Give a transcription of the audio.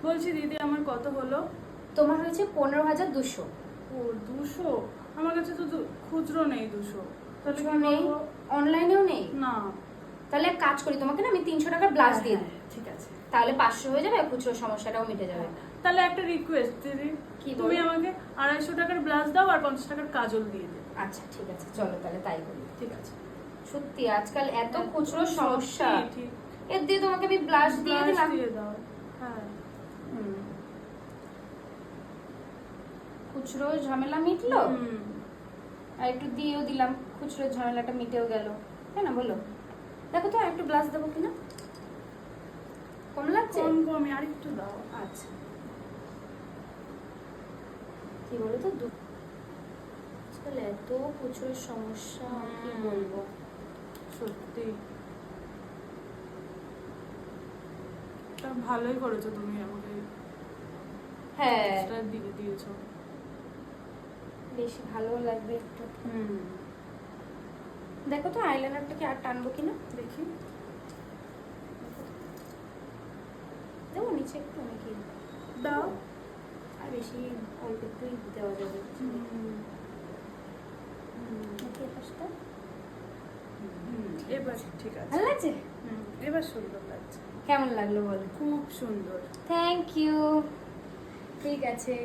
বলছি দিদি আমার কত হলো? তোমার হয়েছে 15,200। ও 200? আমার কাছে তো খুচরো নেই 200। তাহলে কি নেই? করবো? অনলাইনেও নেই? না। তাহলে এক কাজ করি, তোমাকে না আমি 300 টাকার ব্লাউজ দিয়ে দিই। ঠিক আছে। তাহলে 500 হয়ে যাবে, খুচরো সমস্যাটাও মিটে যাবে। তাহলে একটা রিকোয়েস্ট দিদি, কি তুমি বলো? আমাকে 250 টাকার ব্লাউজ দাও আর 50 টাকার কাজল দিয়ে দিও। আচ্ছা ঠিক আছে, চলো তাহলে তাই করি। ঠিক আছে। সত্যি আজকাল এত খুচরো সমস্যা। ঠিক। এর দিয়ে তোমাকে আমি ব্লাউজ দিয়ে ব্লাউজ দিলাম। দিয়ে দাও। হ্যাঁ। খুচরো ঝামেলা মিটলো, আর একটু দিয়েও দিলাম, খুচরো ঝামেলাটা মিটেও গেল, তাই না বলো? দেখো তো আর একটু ব্লাউজ দেবো কিনা, কম লাগছে? কমই আর একটু দাও। আচ্ছা, কি বলো তো আজকাল এত খুচরোর সমস্যা, কি বলবো। সত্যি তা ভালোই করেছো তুমি আমাকে হ্যাঁ, এক্সট্রা দিয়ে দিয়েছো। বেশি ভালো লাগবে একটু। দেখো তো আইলাইনারটাকে আর টানবো কিনা, দেখি। দেবো নিচে একটু নাকি? দাও। আর বেশি অল্প একটুই দেওয়া যাবে নাকি এই পাশটা? এবার ঠিক আছে। ভালো লাগছে? এবার সুন্দর লাগছে। কেমন লাগলো বলো? খুব সুন্দর। Thank you. ঠিক আছে।